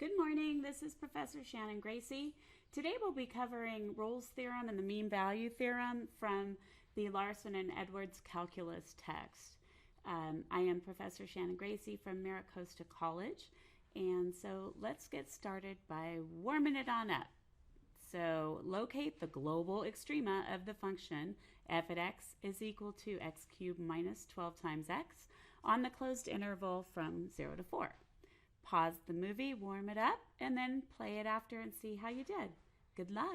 Good morning, this is Professor Shannon Gracey. Today we'll be covering Rolle's theorem and the mean value theorem from the Larson and Edwards Calculus text. I am Professor Shannon Gracey from Maricosta College, and so let's get started by warming it on up. So locate the global extrema of the function f at x is equal to x cubed minus 12 times x on the closed interval from 0 to 4. Pause the movie, warm it up, and then play it after and see how you did. Good luck.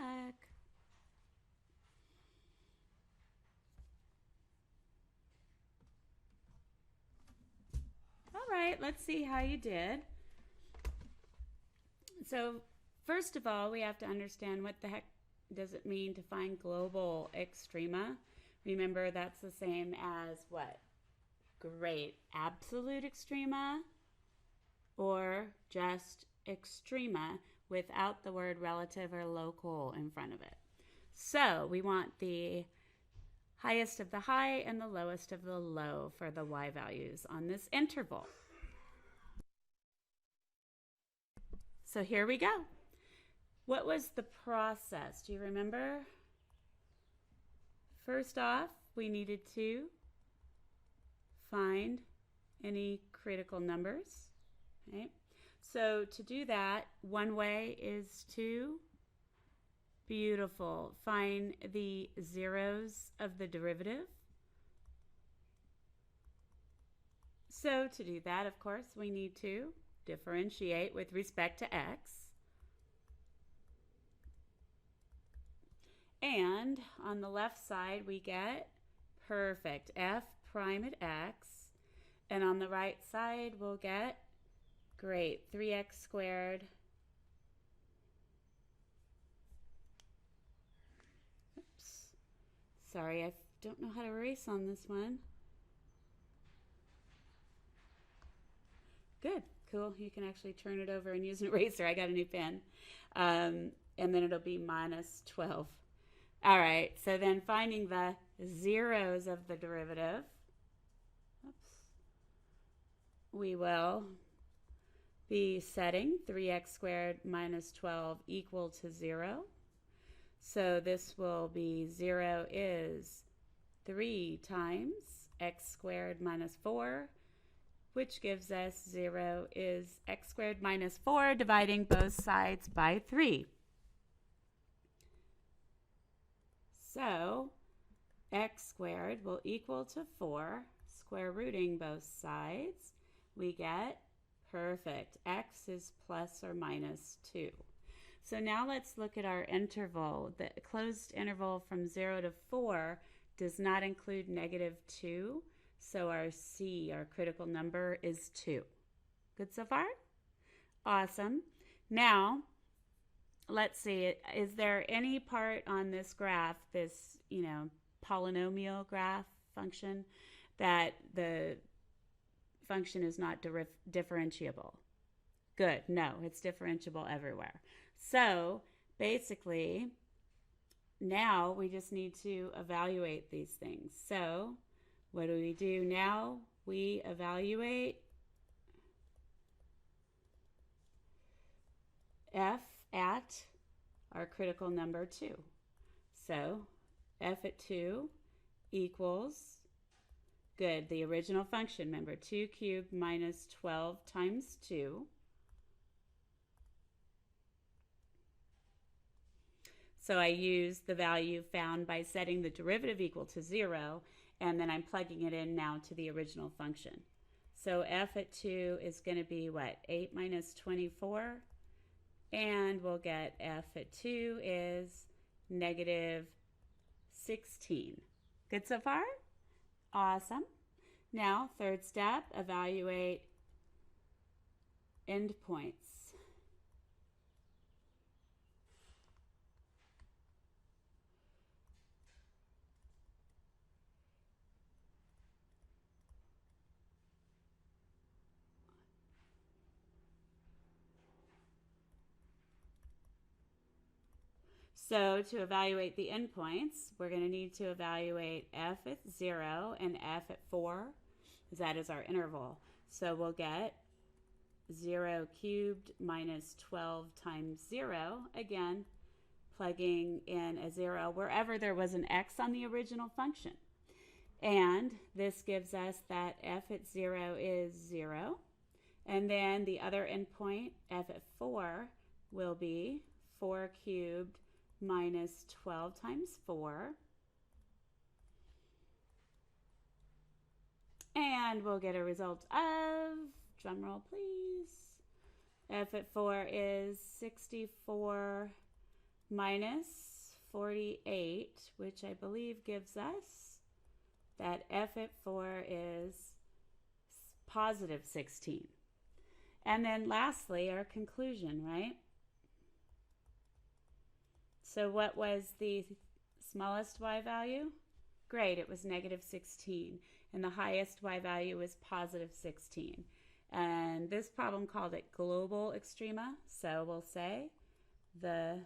All right, let's see how you did. So first of all, we have to understand what the heck does it mean to find global extrema. Remember, that's the same as what? Great absolute extrema, or just extrema without the word relative or local in front of it. So we want the highest of the high and the lowest of the low for the y values on this interval. So here we go. What was the process? Do you remember? First off, we needed to find any critical numbers. Okay. So to do that, one way is to, beautiful, find the zeros of the derivative. So to do that, of course, we need to differentiate with respect to x. And on the left side, we get perfect f prime at x. And on the right side, we'll get great 3x squared Sorry, I don't know how to erase on this one. Good, cool. You can actually turn it over and use an eraser. I got a new pen. And then it'll be minus 12. All right, so then finding the zeros of the derivative, we will be setting 3x squared minus 12 equal to 0. So this will be 0 is 3 times x squared minus 4, which gives us 0 is x squared minus 4, dividing both sides by 3. So x squared will equal to 4, square rooting both sides. We get perfect. X is plus or minus 2. So now let's look at our interval. The closed interval from 0 to 4 does not include negative 2. So our C, our critical number, is 2. Good so far? Awesome. Now, let's see. Is there any part on this graph, this, polynomial graph function, that the function is not differentiable? Good. No, it's differentiable everywhere. So basically, now we just need to evaluate these things. So what do? Now we evaluate f at our critical number 2. So f at 2 equals, good, the original function, remember, 2 cubed minus 12 times 2. So I use the value found by setting the derivative equal to 0, and then I'm plugging it in now to the original function. So f at 2 is going to be what? 8 minus 24, and we'll get f at 2 is negative 16. Good so far? Awesome. Now, third step, evaluate endpoints. So to evaluate the endpoints, we're going to need to evaluate f at 0 and f at 4, because that is our interval. So we'll get 0 cubed minus 12 times 0, again, plugging in a 0 wherever there was an x on the original function. And this gives us that f at 0 is 0. And then the other endpoint, f at 4, will be 4 cubed minus 12 times 4. And we'll get a result of, drum roll please, f at 4 is 64 minus 48, which I believe gives us that f at 4 is positive 16. And then lastly, our conclusion, right? So what was the smallest y value? Great, it was negative 16. And the highest y value was positive 16. And this problem called it global extrema. So we'll say the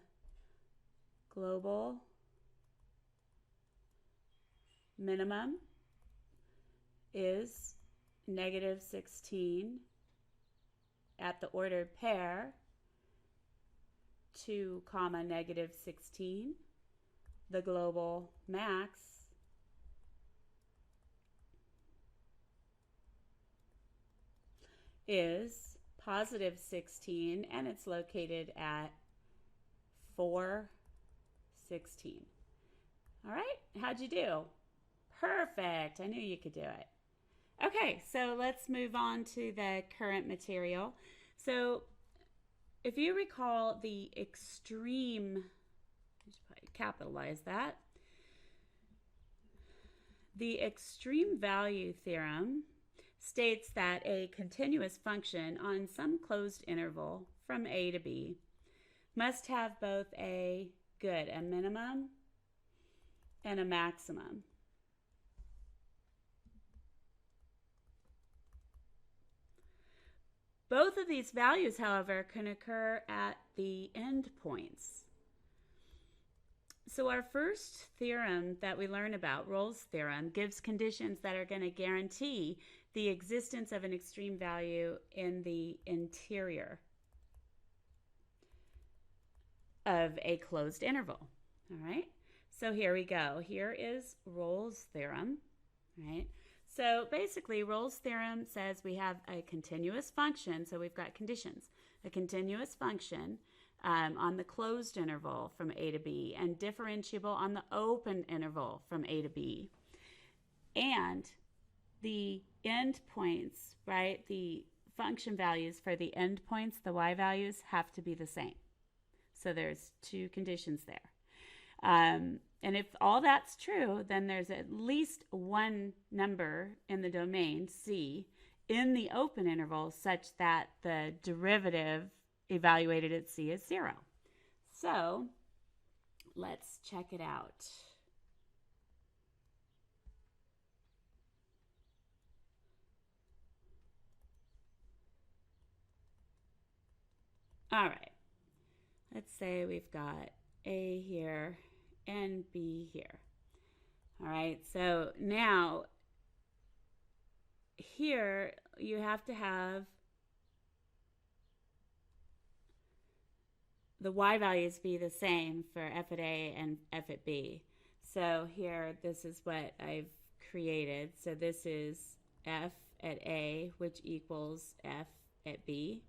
global minimum is negative 16 at the ordered pair, 2 comma negative 16. The global max is positive 16, and it's located at 4, 16. All right, how'd you do? Perfect, I knew you could do it. Okay, so let's move on to the current material. So if you recall the extreme, capitalize that, the extreme value theorem states that a continuous function on some closed interval from a to b must have both a minimum and a maximum. Both of these values, however, can occur at the endpoints. So our first theorem that we learn about, Rolle's theorem, gives conditions that are going to guarantee the existence of an extreme value in the interior of a closed interval. All right, so here we go. Here is Rolle's theorem, right? So basically, Rolle's theorem says we have a continuous function, so we've got conditions. A continuous function on the closed interval from a to b, and differentiable on the open interval from a to b. And the endpoints, right, the function values for the endpoints, the y values, have to be the same. So there's two conditions there. And if all that's true, then there's at least one number in the domain, C, in the open interval such that the derivative evaluated at C is 0. So let's check it out. All right, let's say we've got A here and B here. All right, so now here you have to have the y values be the same for f at A and f at B. So here, this is what I've created. So this is f at A, which equals f at B.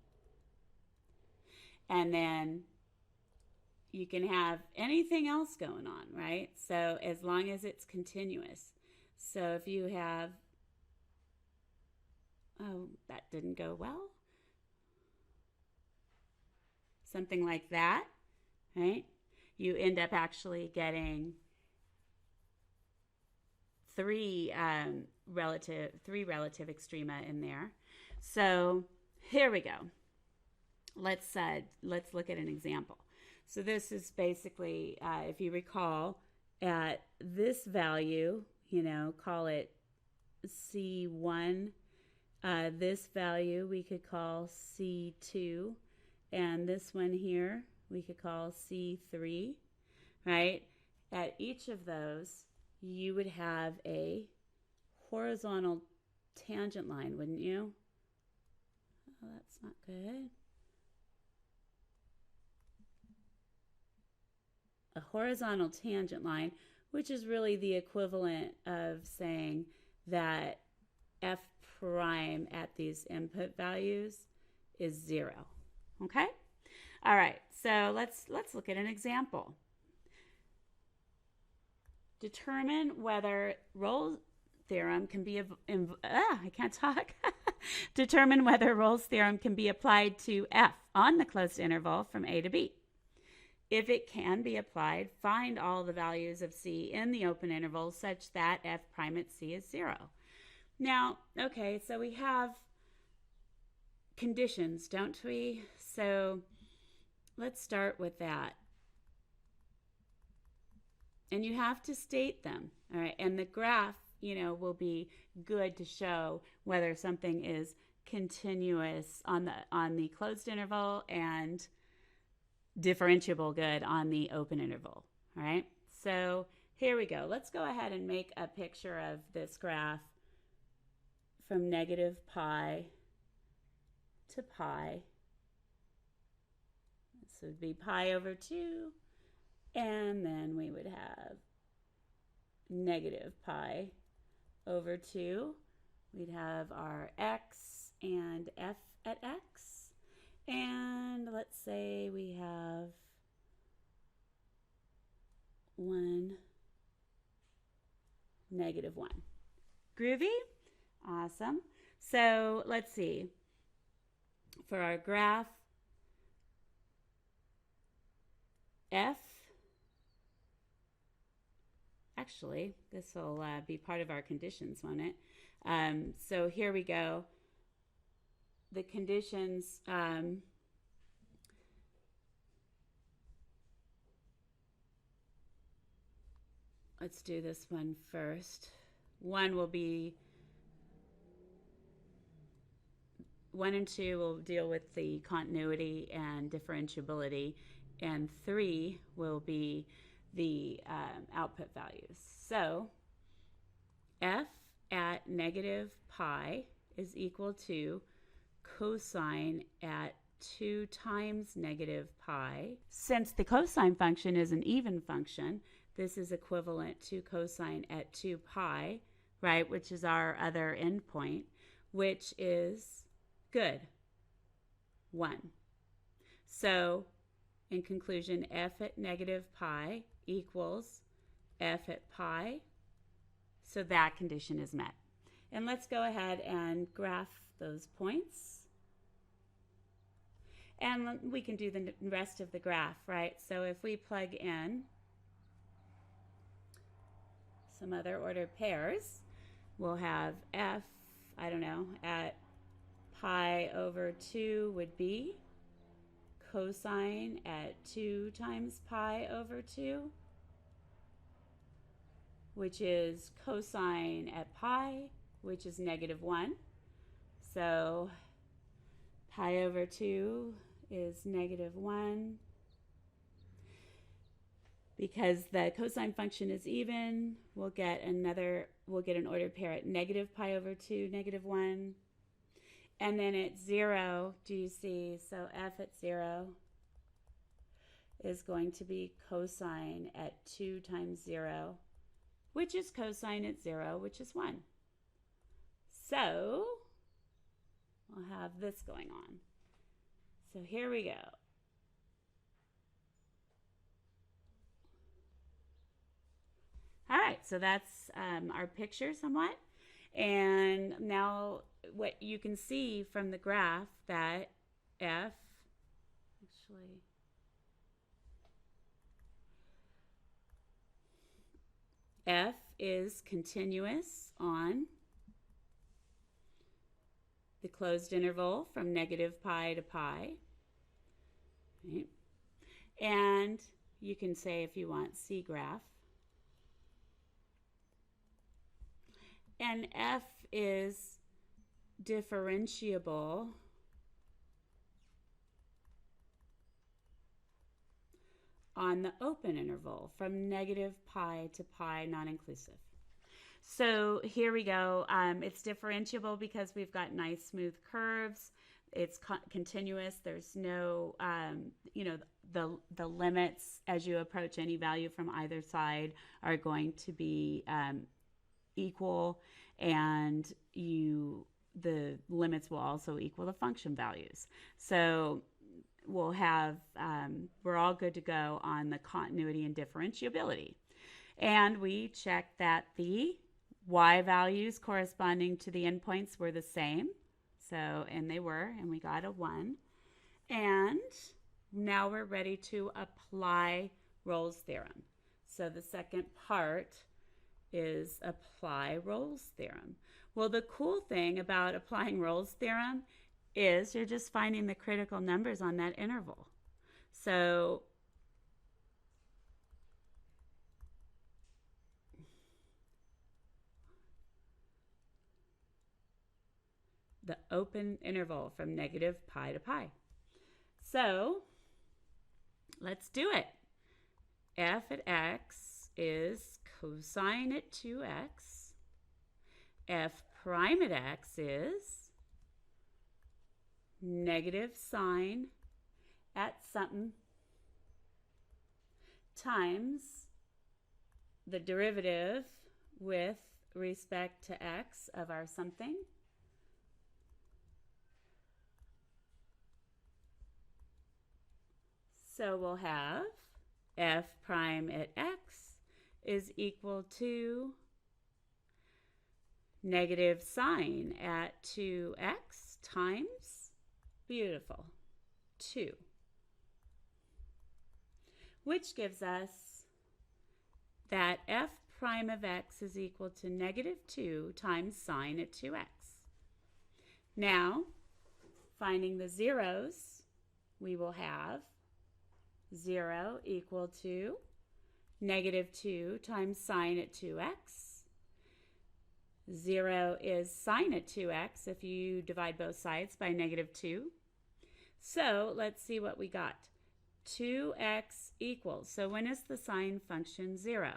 And then you can have anything else going on, right? So as long as it's continuous. So if you have, oh, that didn't go well. Something like that, right? You end up actually getting three relative extrema in there. So here we go. Let's look at an example. So this is basically, if you recall, at this value, call it C1. This value we could call C2. And this one here we could call C3, right? At each of those, you would have a horizontal tangent line, wouldn't you? Oh, that's not good. A horizontal tangent line, which is really the equivalent of saying that f prime at these input values is 0. Okay? All right, so let's look at an example. Determine whether Rolle's theorem can be Determine whether Rolle's theorem can be applied to f on the closed interval from a to b. If it can be applied, find all the values of c in the open interval such that f prime at c is 0. Now, okay, so we have conditions, don't we? So let's start with that. And you have to state them, all right? And the graph, will be good to show whether something is continuous on the closed interval and differentiable good on the open interval, all right? So here we go. Let's go ahead and make a picture of this graph from negative pi to pi. This would be pi over 2, and then we would have negative pi over 2. We'd have our x and f at x. And let's say we have 1, negative 1. Groovy? Awesome. So let's see. For our graph, f, actually, this will be part of our conditions, won't it? So here we go. The conditions, let's do this one first. 1 will be 1 and 2 will deal with the continuity and differentiability, and 3 will be the output values. So f at negative pi is equal to cosine at 2 times negative pi. Since the cosine function is an even function, this is equivalent to cosine at 2 pi, right, which is our other endpoint, which is good, 1. So in conclusion, f at negative pi equals f at pi. So that condition is met. And let's go ahead and graph those points. And we can do the rest of the graph, right? So if we plug in some other ordered pairs, we'll have f, at pi over 2 would be cosine at 2 times pi over 2, which is cosine at pi, which is negative 1. So pi over 2 is negative 1. Because the cosine function is even, we'll get an ordered pair at negative pi over 2, negative 1. And then at 0, do you see? So f at 0 is going to be cosine at 2 times 0, which is cosine at 0, which is 1. So we'll have this going on. So here we go. All right, so that's our picture somewhat. And now what you can see from the graph that f, f is continuous on the closed interval from negative pi to pi. Right? And you can say, if you want, C graph. And f is differentiable on the open interval from negative pi to pi non-inclusive. So here we go. It's differentiable because we've got nice smooth curves. it's continuous. There's no, the limits as you approach any value from either side are going to be equal, and the limits will also equal the function values. So we'll have, we're all good to go on the continuity and differentiability. And we check that the y values corresponding to the endpoints were the same. So, and they were, and we got a 1. And now we're ready to apply Rolle's theorem. So the second part is apply Rolle's theorem. Well, the cool thing about applying Rolle's theorem is you're just finding the critical numbers on that interval. So the open interval from negative pi to pi. So let's do it. F at x is cosine at 2x. F prime at x is negative sine at something times the derivative with respect to x of our something So we'll have f prime at x is equal to negative sine at 2x times, beautiful, 2. Which gives us that f prime of x is equal to negative 2 times sine at 2x. Now, finding the zeros, we will have 0 equal to negative 2 times sine at 2x. 0 is sine at 2x if you divide both sides by negative 2. So let's see what we got. 2x equals, so when is the sine function 0?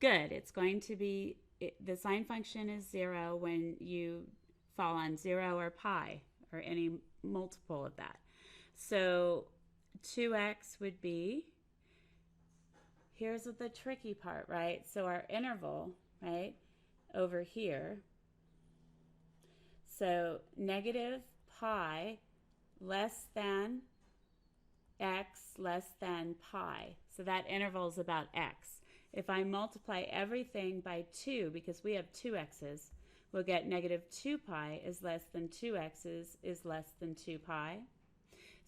Good, it's going to be, the sine function is 0 when you fall on 0 or pi or any multiple of that. So 2x would be, here's the tricky part, right? So our interval, right, over here, so negative pi less than x less than pi. So that interval is about x. If I multiply everything by 2, because we have 2 x's, we'll get negative 2 pi is less than 2 x's is less than 2 pi.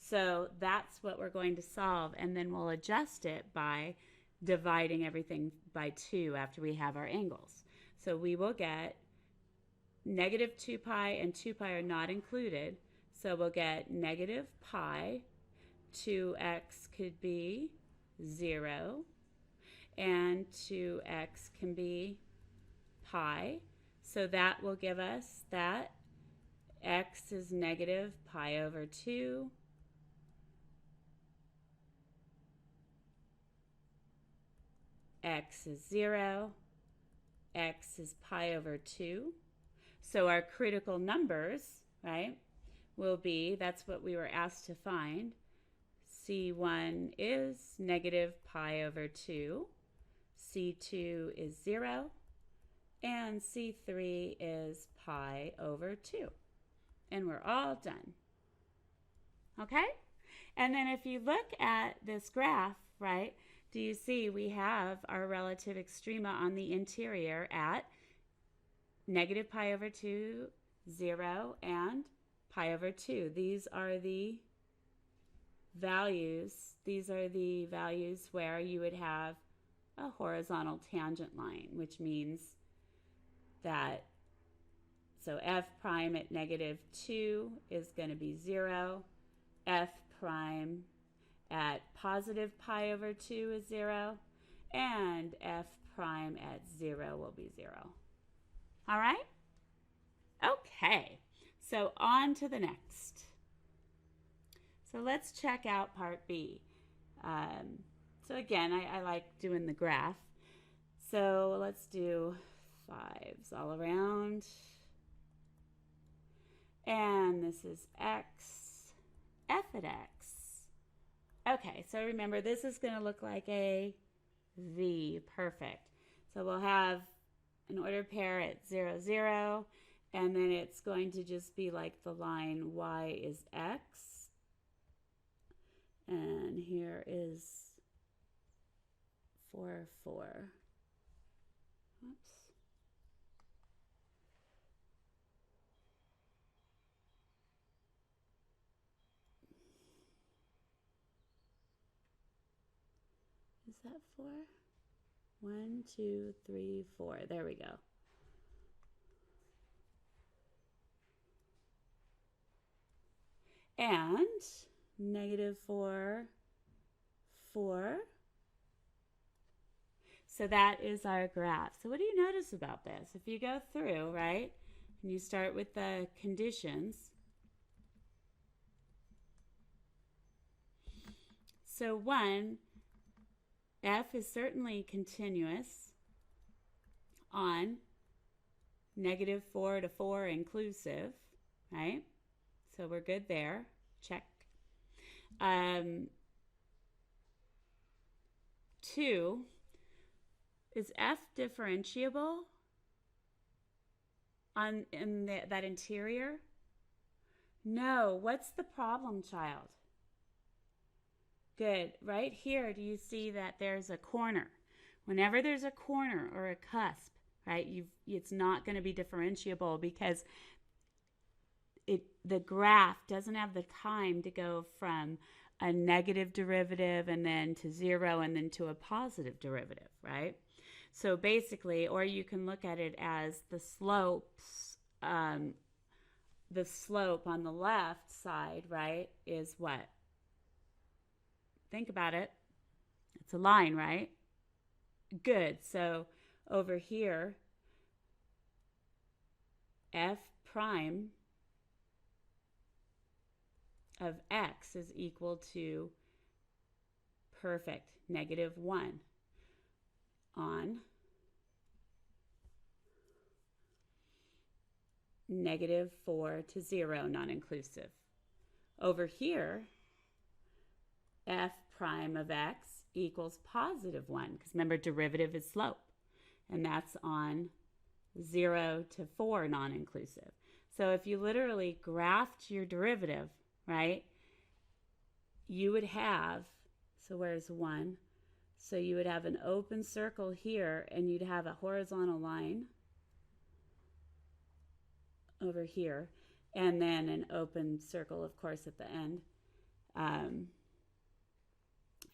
So that's what we're going to solve, and then we'll adjust it by dividing everything by 2 after we have our angles. So we will get negative 2 pi and 2 pi are not included, so we'll get negative pi, 2x could be 0, and 2x can be pi. So that will give us that x is negative pi over 2. X is 0. X is pi over 2. So our critical numbers, right, will be, that's what we were asked to find. C1 is negative pi over 2. C2 is 0. And C3 is pi over 2. And we're all done. Okay? And then if you look at this graph, right, do you see we have our relative extrema on the interior at negative pi over 2, 0, and pi over 2. These are the values. These are the values where you would have a horizontal tangent line, which means that, so f prime at negative 2 is going to be 0. F prime at positive pi over 2 is 0. And f prime at 0 will be 0. All right? Okay. So on to the next. So let's check out part B. So again, I like doing the graph. So let's do 5s all around. And this is x, f at x. Okay, so remember this is going to look like a v. Perfect. So we'll have an ordered pair at 0, 0, and then it's going to just be like the line y is x. And here is 4, 4. Oops. Is that 4? 1, 2, 3, 4. There we go. And -4, 4. So that is our graph. So what do you notice about this? If you go through, right, and you start with the conditions. So 1, f is certainly continuous on -4 to 4 inclusive, right? So we're good there. Check. 2, is f differentiable in that interior? No. What's the problem, child? Good. Right here, do you see that there's a corner? Whenever there's a corner or a cusp, right, it's not going to be differentiable because the graph doesn't have the time to go from a negative derivative and then to 0 and then to a positive derivative, right? So basically, or you can look at it as the slopes, the slope on the left side, right, is what? Think about it. It's a line, right? Good. So over here, f prime of x is equal to perfect -1 on -4 to 0 non-inclusive. Over here, f prime of x equals +1, because remember derivative is slope, and that's on 0 to 4 non-inclusive. So if you literally graphed your derivative, right, you would have, so where's 1? So you would have an open circle here, and you'd have a horizontal line over here, and then an open circle, of course, at the end.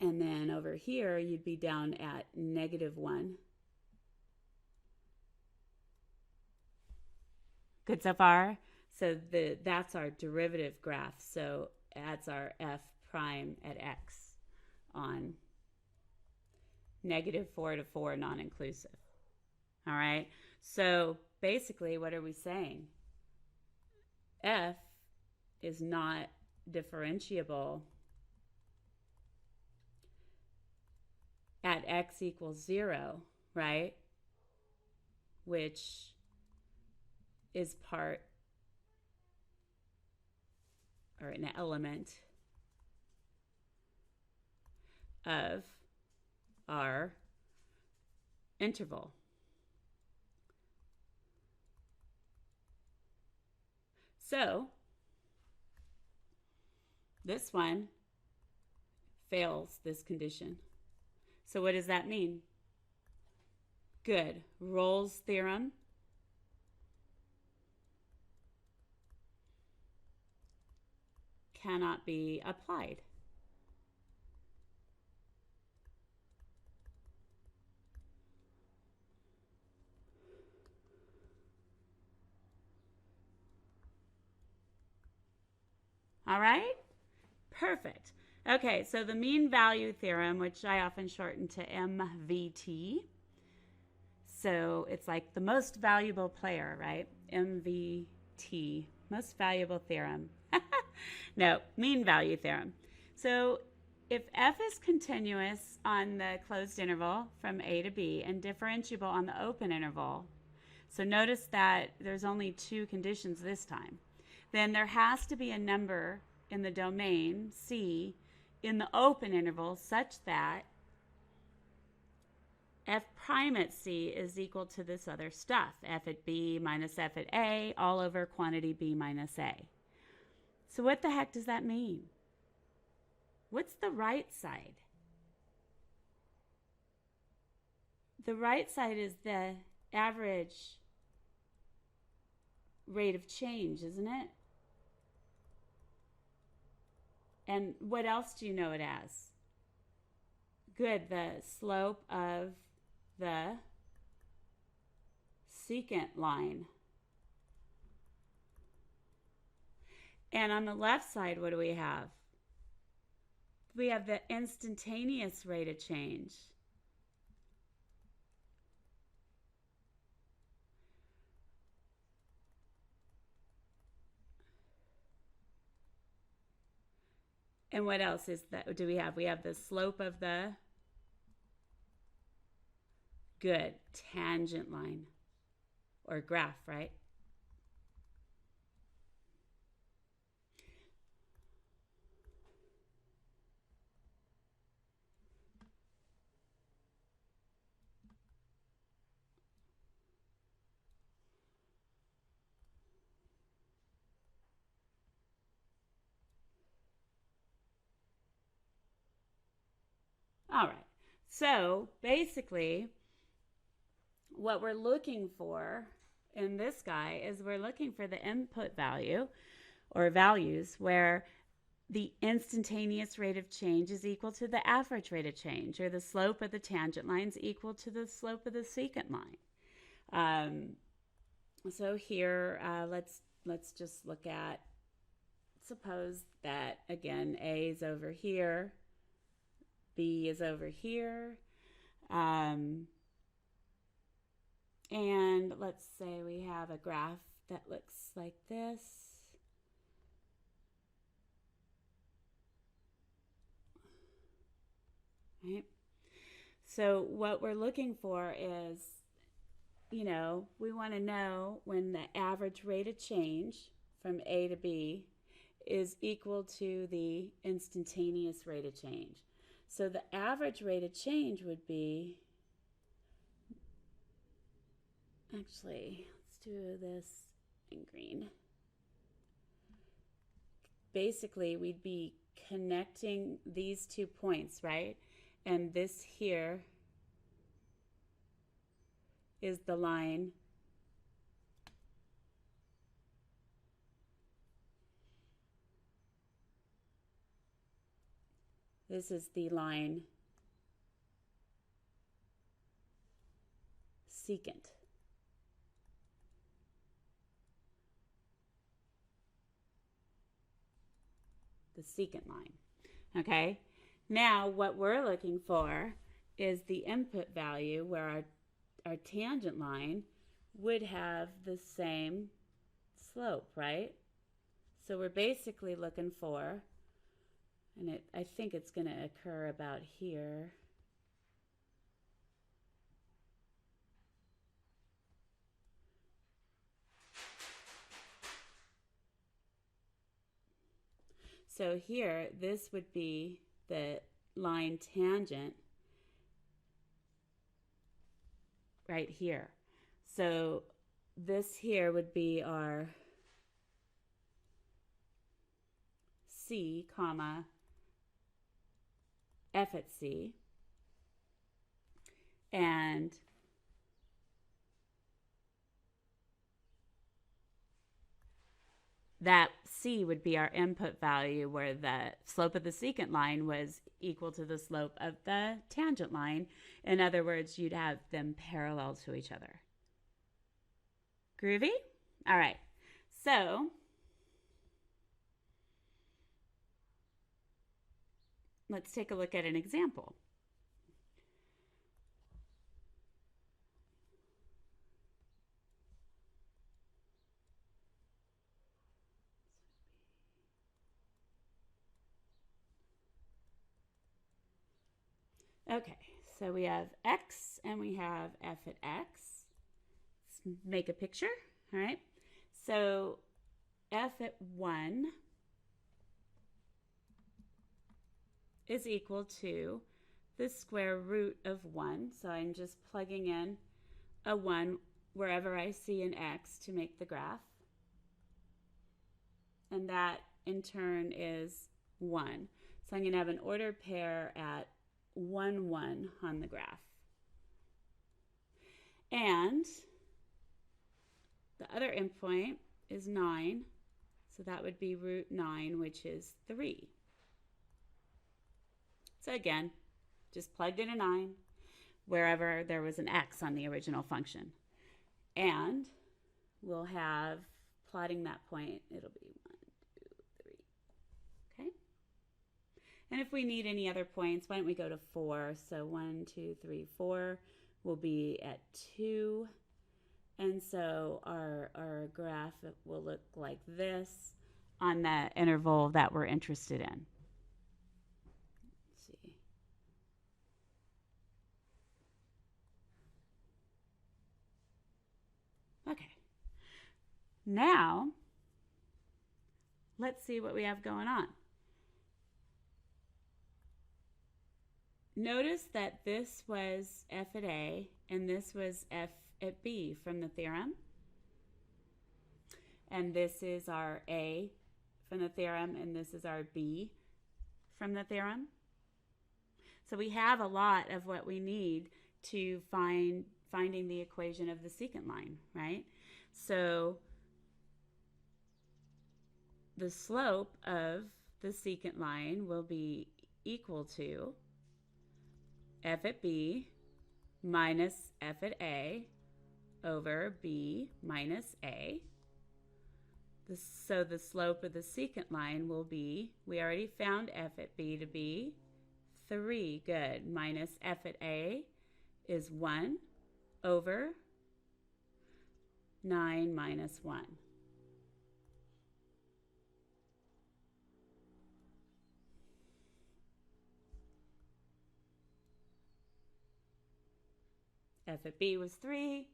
And then over here, you'd be down at -1. Good so far? So that's our derivative graph. So that's our f prime at x on -4 to 4 non-inclusive. All right? So basically, what are we saying? F is not differentiable at x equals 0, right? Which is part or an element of our interval. So this one fails this condition. So what does that mean? Good. Rolle's theorem cannot be applied. All right? Perfect. Okay, so the mean value theorem, which I often shorten to MVT. So it's like the most valuable player, right? MVT, most valuable theorem. No, mean value theorem. So if f is continuous on the closed interval from a to b and differentiable on the open interval, so notice that there's only two conditions this time. then there has to be a number in the domain, C, in the open interval such that f prime at C is equal to this other stuff, f at B minus f at A, all over quantity B minus A. So what the heck does that mean? What's the right side? The right side is the average rate of change, isn't it? And what else do you know it as? Good, the slope of the secant line. And on the left side, what do we have? We have the instantaneous rate of change. And what else is that? Do we have? We have the slope of the good tangent line or graph, right? All right. So basically, what we're looking for in this guy is we're looking for the input value or values where the instantaneous rate of change is equal to the average rate of change, or the slope of the tangent line is equal to the slope of the secant line. So here, let's just look at, suppose that, again, A is over here, B is over here, and let's say we have a graph that looks like this. Right? So what we're looking for is, we want to know when the average rate of change from A to B is equal to the instantaneous rate of change. So the average rate of change would be, actually, let's do this in green. Basically, we'd be connecting these 2 points, right? And this here is the line this is the line secant. The secant line. Okay? Now what we're looking for is the input value where our tangent line would have the same slope, right? So we're basically looking for, and I think it's going to occur about here. So here, this would be the line tangent right here. So this here would be our C, comma, F at C. And that C would be our input value where the slope of the secant line was equal to the slope of the tangent line. In other words, you'd have them parallel to each other. Groovy? All right. So let's take a look at an example. Okay, so we have x and we have f at x. Let's make a picture, all right? So f at 1 is equal to the square root of 1. So I'm just plugging in a 1 wherever I see an x to make the graph. And that in turn is 1. So I'm going to have an ordered pair at 1, 1 on the graph. And the other endpoint is 9. So that would be root 9, which is 3. So again, just plugged in a 9 wherever there was an x on the original function. And we'll have, plotting that point, it'll be 1, 2, 3. Okay? And if we need any other points, why don't we go to 4? So 1, 2, 3, 4 will be at 2. And so our graph will look like this on the interval that we're interested in. Let's see. Okay. Now, let's see what we have going on. Notice that this was f at A and this was f at B from the theorem. And this is our A from the theorem, and this is our B from the theorem. So we have a lot of what we need to finding the equation of the secant line, right? So the slope of the secant line will be equal to f at B minus f at A over B minus A. So the slope of the secant line will be, we already found f at B to be 3, good, minus f at A is 1 over 9 minus 1. F at B was 3.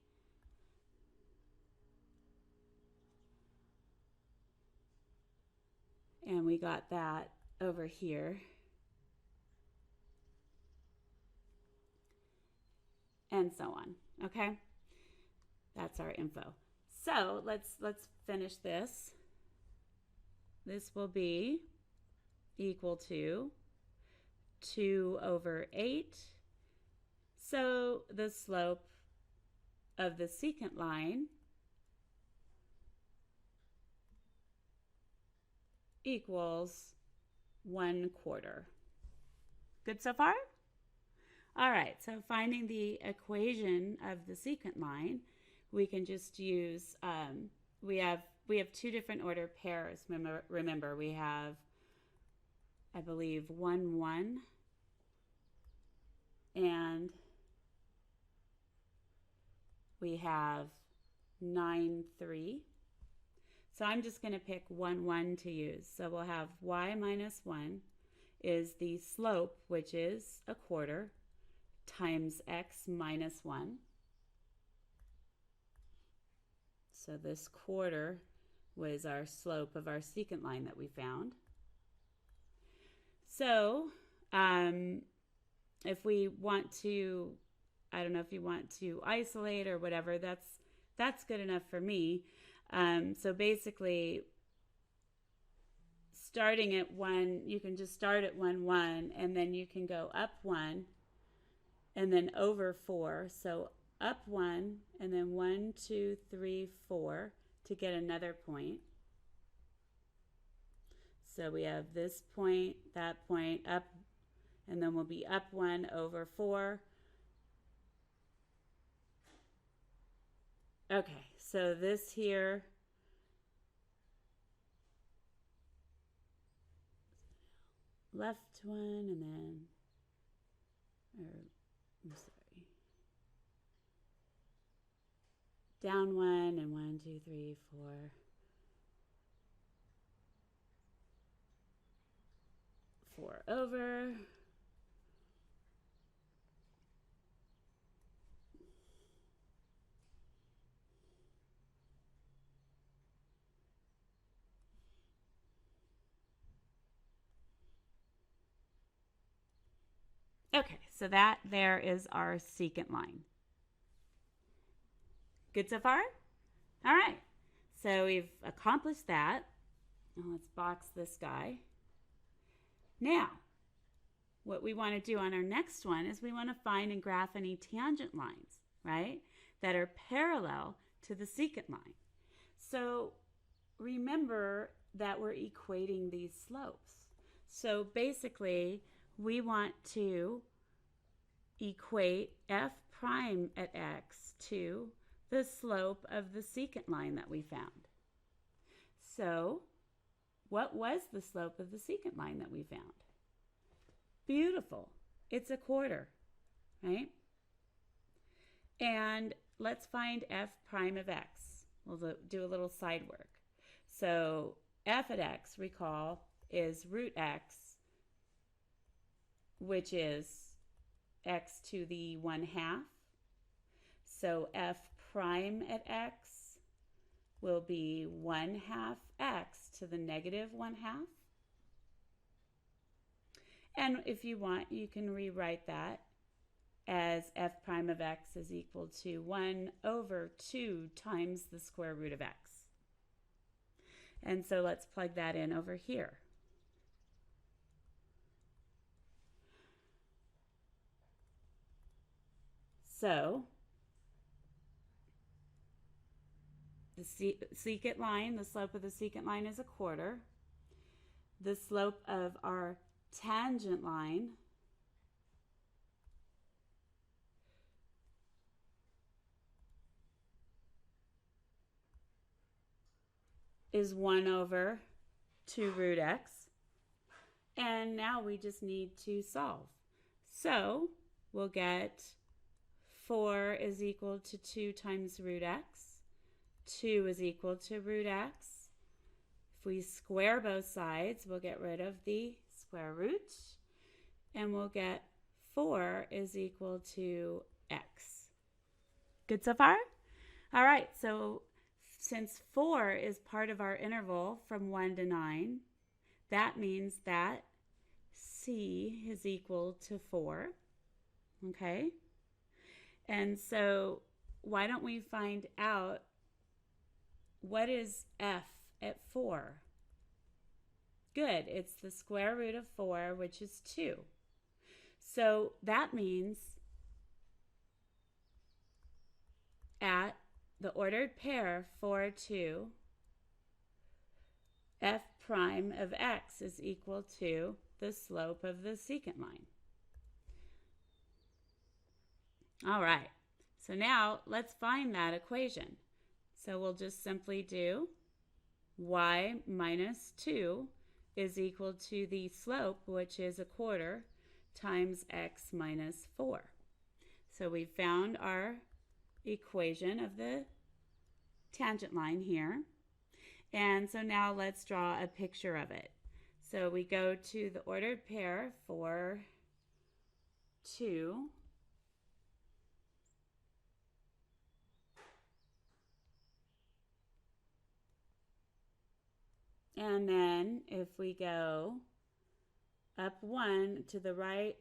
And we got that over here. And so on, okay? That's our info. So let's finish this. This will be equal to 2 over 8. So the slope of the secant line equals 1/4. Good so far? All right, so finding the equation of the secant line, we can just use, we have 2 different order pairs. Remember, we have, I believe, 1, 1, and we have 9, 3. So I'm just going to pick 1, 1 to use. So we'll have y minus 1 is the slope, which is 1/4, times x minus 1. So this 1/4 was our slope of our secant line that we found. So if we want to, I don't know if you want to isolate or whatever, that's good enough for me. So basically, starting at 1, you can just start at 1, 1, and then you can go up 1, and then over 4. So up 1, and then 1, 2, 3, 4 to get another point. So we have this point, that point, up, and then we'll be up 1 over 4. Okay, so this here left 1 and then, I'm sorry, down 1 and 1, 2, 3, 4. 4 over. Okay, so that there is our secant line. Good so far? All right, so we've accomplished that. Now let's box this guy. Now, what we want to do on our next one is we want to find and graph any tangent lines, right, that are parallel to the secant line. So remember that we're equating these slopes. So basically, we want to equate f prime at x to the slope of the secant line that we found. So what was the slope of the secant line that we found? Beautiful. It's a quarter, right? And let's find f prime of x. We'll do a little side work. So f at x, recall, is root x, which is x to the 1/2. So f prime at x will be 1/2 x to the negative 1/2. And if you want, you can rewrite that as f prime of x is equal to 1/2 times the square root of x. And so let's plug that in over here. So the secant line, the slope of the secant line is a quarter. The slope of our tangent line is 1/2 root x. And now we just need to solve. So we'll get 4 is equal to 2 times root x. 2 is equal to root x. If we square both sides, we'll get rid of the square root, and we'll get 4 is equal to x. Good so far? All right, so since 4 is part of our interval from 1 to 9, that means that c is equal to 4, okay? And so why don't we find out what is f at 4? Good, it's the square root of 4, which is 2. So that means at the ordered pair 4, 2, f prime of x is equal to the slope of the secant line. All right, so now let's find that equation. So we'll just simply do y minus 2 is equal to the slope, which is a quarter, times x minus 4. So we found our equation of the tangent line here. And so now let's draw a picture of it. So we go to the ordered pair 4, 2. And then if we go up 1 to the right,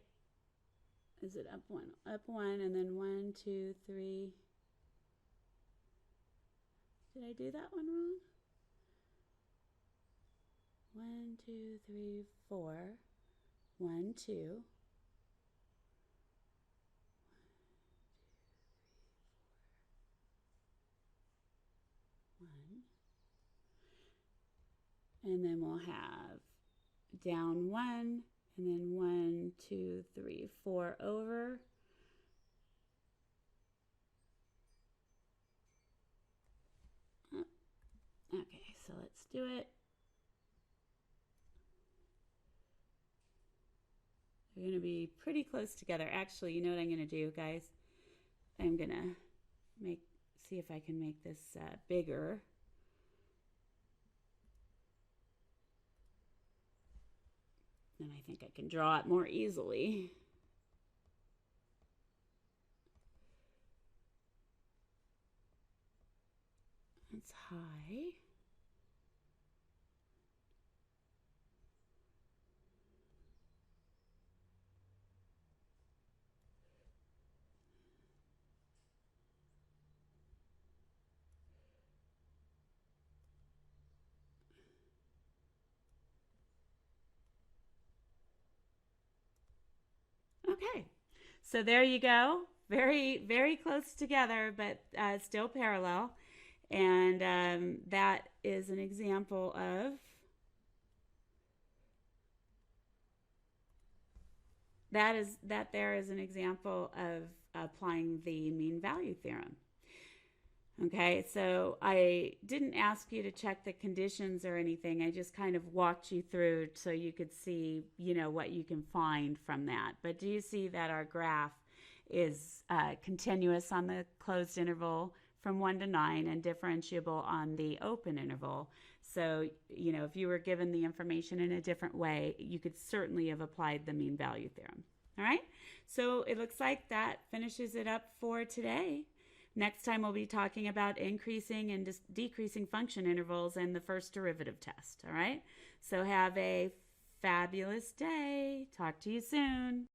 is it up 1? Up 1 and then 1, 2, 3. Did I do that one wrong? 1, 2, 3, 4. 1, 2. 1. And then we'll have down 1, and then 1, 2, 3, 4 over. Okay, so let's do it. They're going to be pretty close together. Actually, you know what I'm going to do, guys? I'm going to see if I can make this bigger. And I think I can draw it more easily. It's high. Okay, so there you go. Very, very close together, but still parallel. And that is an example of there is an example of applying the mean value theorem. Okay, so I didn't ask you to check the conditions or anything. I just kind of walked you through so you could see, what you can find from that. But do you see that our graph is continuous on the closed interval from 1 to 9 and differentiable on the open interval? So, if you were given the information in a different way, you could certainly have applied the mean value theorem. All right, so it looks like that finishes it up for today. Next time we'll be talking about increasing and decreasing function intervals and the first derivative test. All right, so have a fabulous day. Talk to you soon.